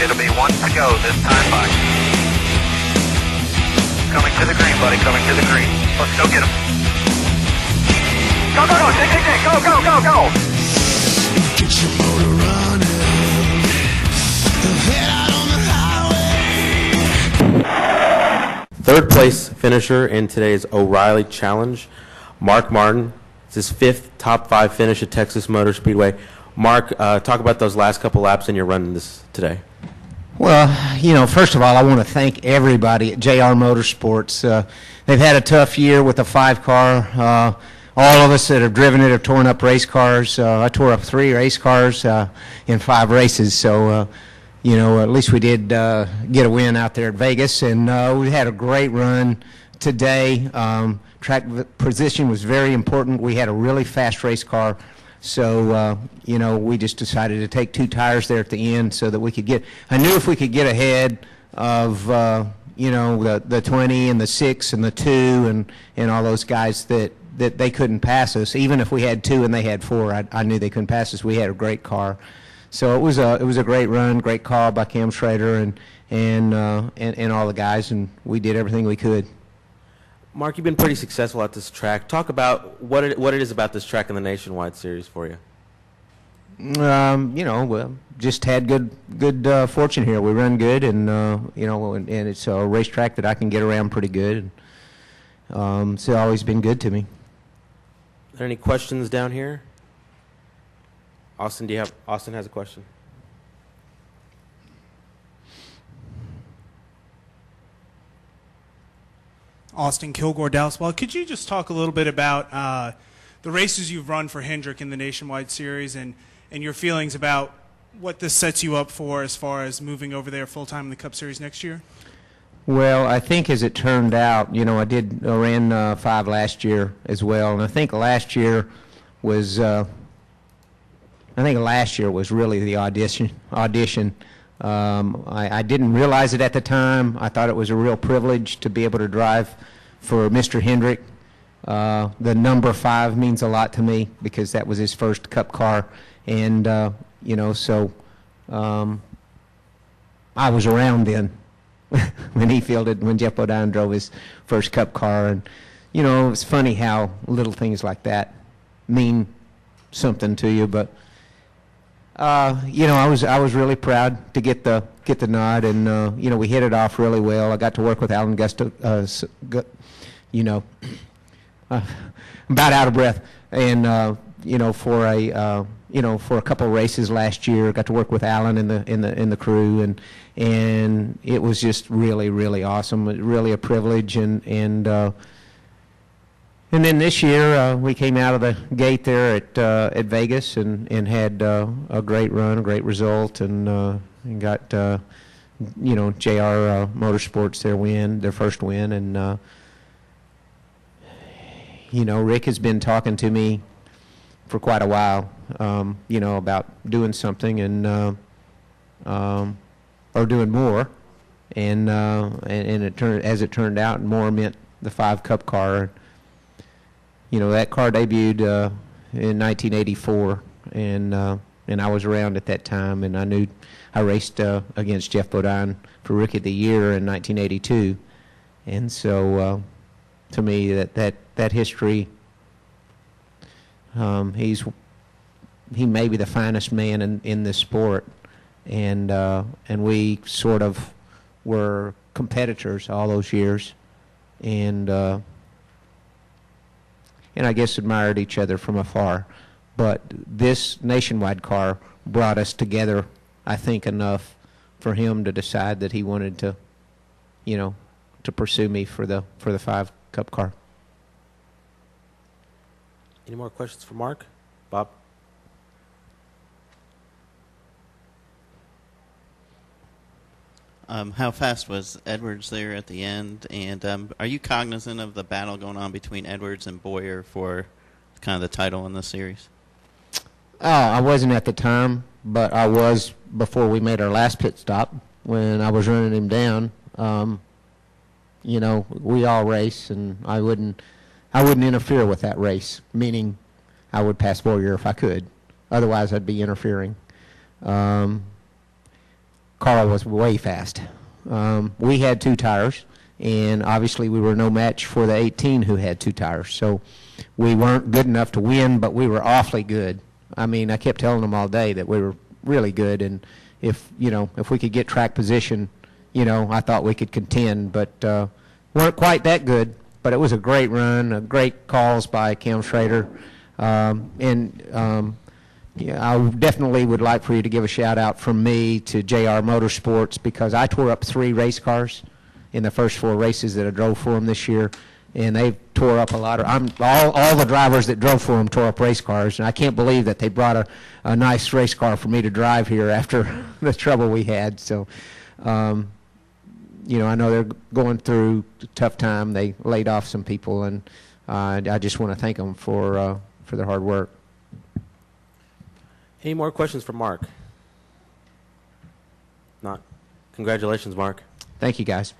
It'll be one to go this time by. Coming to the green, buddy, coming to the green. Let's go get him. Go, go, go, go, go, go, go! Get your motor running. Head out on the highway. Third place finisher in today's O'Reilly Challenge, Mark Martin. It's his fifth top 5 finish at Texas Motor Speedway. Mark, talk about those last couple laps and your run this today. Well, first of all, I want to thank everybody at JR Motorsports. They've had a tough year with the 5-car. All of us that have driven it have torn up race cars. I tore up 3 race cars in 5 races, so at least we did get a win out there at Vegas, and we had a great run today. Track position was very important. We had a really fast race car, so we just decided to take 2 tires there at the end so that we could get. I knew if we could get ahead of the 20 and the 6 and the 2 and all those guys that they couldn't pass us. Even if we had 2 and they had 4, I knew they couldn't pass us. We had a great car. So it was a great run, great call by Cam Schrader and all the guys, and we did everything we could. Mark, you've been pretty successful at this track. Talk about what it is about this track in the Nationwide Series for you. Well, just had good fortune here. We run good, and and it's a racetrack that I can get around pretty good. It's always been good to me. Are there any questions down here? Austin has a question. Austin Kilgore, Dallas. Well, could you just talk a little bit about the races you've run for Hendrick in the Nationwide Series and your feelings about what this sets you up for as far as moving over there full-time in the Cup Series next year? Well, I think as it turned out, I ran 5 last year as well, and I think last year was really the audition. I didn't realize it at the time. I thought it was a real privilege to be able to drive for Mr. Hendrick. The number 5 means a lot to me because that was his first Cup car, and so I was around then when Jeff Bodine drove his first Cup car, and it's funny how little things like that mean something to you, but. I was really proud to get the nod, and we hit it off really well. I got to work with Alan Gusto, about out of breath, and for a couple of races last year, got to work with Alan in the crew, and it was just really, really awesome. Really a privilege, and then this year, we came out of the gate there at Vegas and had a great run, a great result, and got JR Motorsports their first win, and Rick has been talking to me for quite a while, about doing something and or doing more, and as it turned out, more meant the 5 Cup car. That car debuted in 1984, and I was around at that time, and I knew I raced against Jeff Bodine for Rookie of the Year in 1982, and so to me that history, he may be the finest man in this sport, and we sort of were competitors all those years, and I guess admired each other from afar. But this Nationwide car brought us together, I think, enough for him to decide that he wanted to, to pursue me for the 5 Cup car. Any more questions for Mark? Bob? How fast was Edwards there at the end? And are you cognizant of the battle going on between Edwards and Boyer for kind of the title in the series? I wasn't at the time, but I was before we made our last pit stop when I was running him down. We all race, and I wouldn't interfere with that race, meaning I would pass Boyer if I could. Otherwise, I'd be interfering. Carl was way fast. We had 2 tires, and obviously we were no match for the 18 who had 2 tires. So we weren't good enough to win, but we were awfully good. I mean, I kept telling them all day that we were really good, and if we could get track position, I thought we could contend, but weren't quite that good. But it was a great run, great calls by Cam Schrader, I definitely would like for you to give a shout out from me to JR Motorsports, because I tore up 3 race cars in the first 4 races that I drove for them this year, and they tore up a lot of. All the drivers that drove for them tore up race cars, and I can't believe that they brought a nice race car for me to drive here after the trouble we had. So, I know they're going through a tough time. They laid off some people, and I just want to thank them for their hard work. Any more questions for Mark? Not. Congratulations, Mark. Thank you, guys.